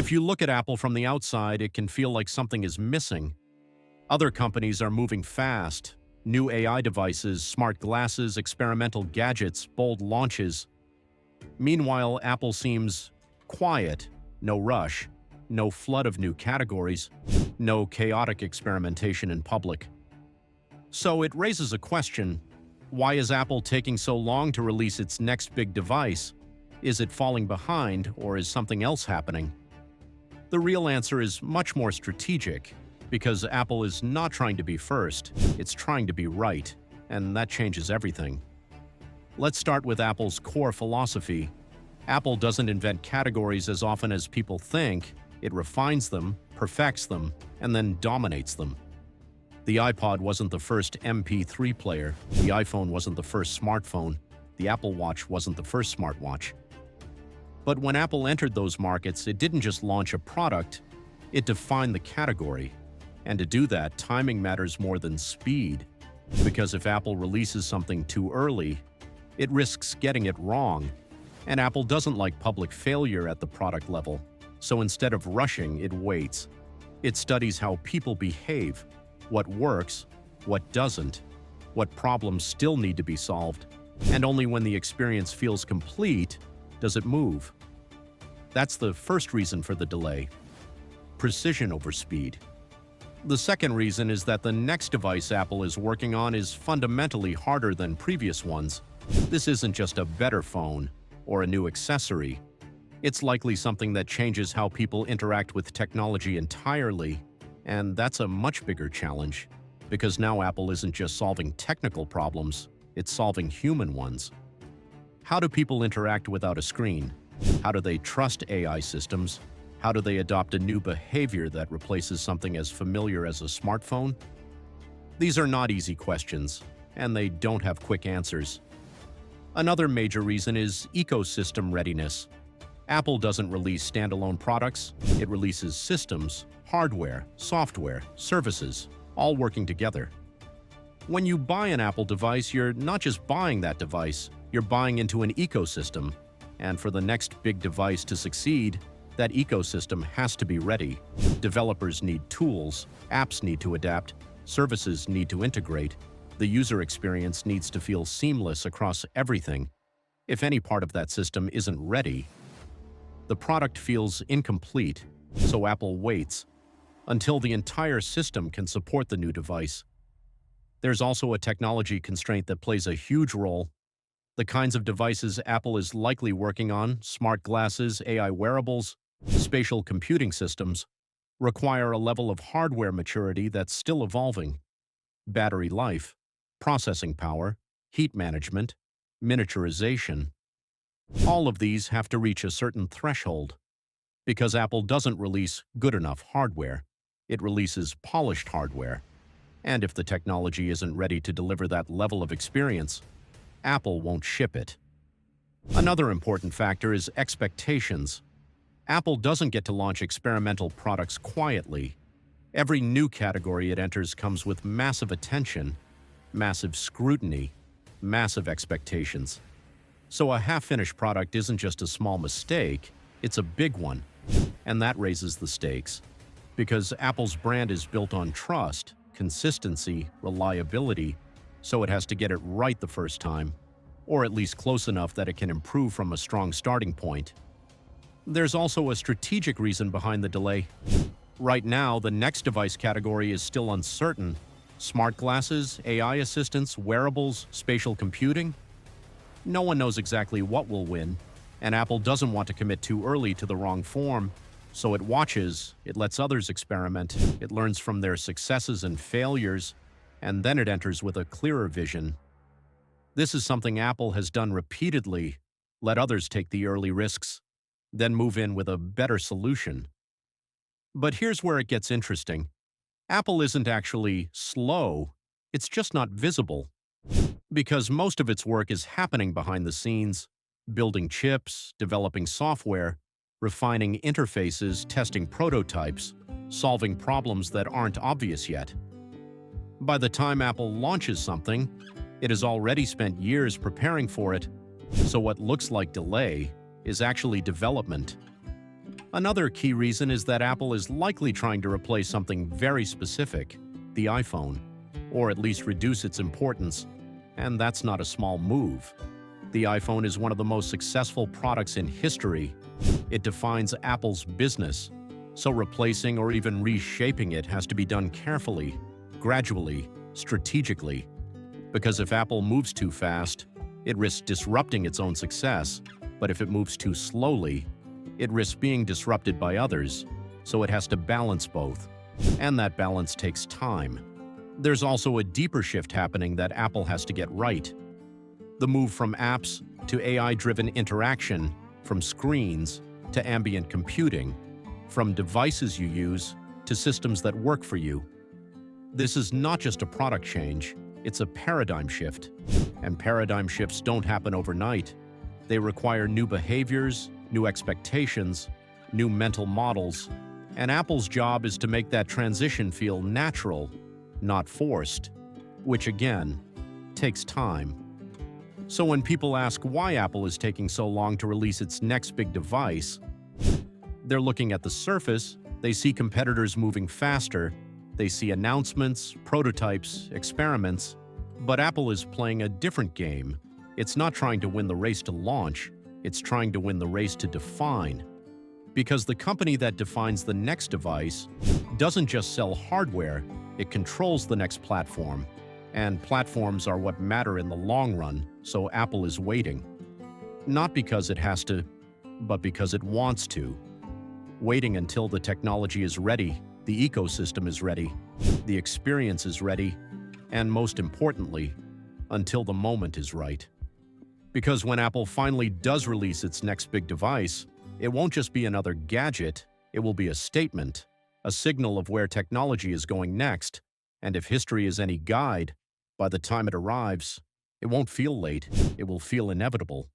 If you look at Apple from the outside, it can feel like something is missing. Other companies are moving fast. New AI devices, smart glasses, experimental gadgets, bold launches. Meanwhile, Apple seems quiet, no rush, no flood of new categories, no chaotic experimentation in public. So it raises a question: why is Apple taking so long to release its next big device? Is it falling behind, or is something else happening? The real answer is much more strategic, because Apple is not trying to be first, it's trying to be right, and that changes everything. Let's start with Apple's core philosophy. Apple doesn't invent categories as often as people think. It refines them, perfects them, and then dominates them. The iPod wasn't the first MP3 player, the iPhone wasn't the first smartphone, the Apple Watch wasn't the first smartwatch. But when Apple entered those markets, it didn't just launch a product, it defined the category. And to do that, timing matters more than speed. Because if Apple releases something too early, it risks getting it wrong. And Apple doesn't like public failure at the product level. So instead of rushing, it waits. It studies how people behave, what works, what doesn't, what problems still need to be solved. And only when the experience feels complete does it move. That's the first reason for the delay: precision over speed. The second reason is that the next device Apple is working on is fundamentally harder than previous ones. This isn't just a better phone or a new accessory. It's likely something that changes how people interact with technology entirely, and that's a much bigger challenge, because now Apple isn't just solving technical problems, it's solving human ones. How do people interact without a screen? How do they trust AI systems? How do they adopt a new behavior that replaces something as familiar as a smartphone? These are not easy questions, and they don't have quick answers. Another major reason is ecosystem readiness. Apple doesn't release standalone products, it releases systems, hardware, software, services, all working together. When you buy an Apple device, you're not just buying that device, you're buying into an ecosystem. And for the next big device to succeed, that ecosystem has to be ready. Developers need tools, apps need to adapt, services need to integrate. The user experience needs to feel seamless across everything. If any part of that system isn't ready, the product feels incomplete, so Apple waits until the entire system can support the new device. There's also a technology constraint that plays a huge role. The kinds of devices Apple is likely working on, smart glasses, AI wearables, spatial computing systems, require a level of hardware maturity that's still evolving. Battery life, processing power, heat management, miniaturization. All of these have to reach a certain threshold. Because Apple doesn't release good enough hardware, it releases polished hardware. And if the technology isn't ready to deliver that level of experience, Apple won't ship it. Another important factor is expectations. Apple doesn't get to launch experimental products quietly. Every new category it enters comes with massive attention, massive scrutiny, massive expectations. So a half-finished product isn't just a small mistake, it's a big one. And that raises the stakes. Because Apple's brand is built on trust, consistency, reliability, so it has to get it right the first time, or at least close enough that it can improve from a strong starting point. There's also a strategic reason behind the delay. Right now, the next device category is still uncertain. Smart glasses, AI assistants, wearables, spatial computing. No one knows exactly what will win, and Apple doesn't want to commit too early to the wrong form. So it watches, it lets others experiment, it learns from their successes and failures, and then it enters with a clearer vision. This is something Apple has done repeatedly: let others take the early risks, then move in with a better solution. But here's where it gets interesting. Apple isn't actually slow, it's just not visible. Because most of its work is happening behind the scenes, building chips, developing software, refining interfaces, testing prototypes, solving problems that aren't obvious yet. By the time Apple launches something, it has already spent years preparing for it, so what looks like delay is actually development. Another key reason is that Apple is likely trying to replace something very specific, the iPhone, or at least reduce its importance, and that's not a small move. The iPhone is one of the most successful products in history. It defines Apple's business, so replacing or even reshaping it has to be done carefully, gradually, strategically. Because if Apple moves too fast, it risks disrupting its own success, but if it moves too slowly, it risks being disrupted by others, so it has to balance both. And that balance takes time. There's also a deeper shift happening that Apple has to get right. The move from apps to AI-driven interaction, from screens to ambient computing, from devices you use to systems that work for you. This is not just a product change, it's a paradigm shift. And paradigm shifts don't happen overnight. They require new behaviors, new expectations, new mental models, and Apple's job is to make that transition feel natural, not forced, which again, takes time. So when people ask why Apple is taking so long to release its next big device, they're looking at the surface, they see competitors moving faster, they see announcements, prototypes, experiments, but Apple is playing a different game. It's not trying to win the race to launch, it's trying to win the race to define. Because the company that defines the next device doesn't just sell hardware, it controls the next platform. And platforms are what matter in the long run, so Apple is waiting. Not because it has to, but because it wants to. Waiting until the technology is ready, the ecosystem is ready, the experience is ready, and most importantly, until the moment is right. Because when Apple finally does release its next big device, it won't just be another gadget, it will be a statement, a signal of where technology is going next, and if history is any guide, by the time it arrives, it won't feel late, it will feel inevitable.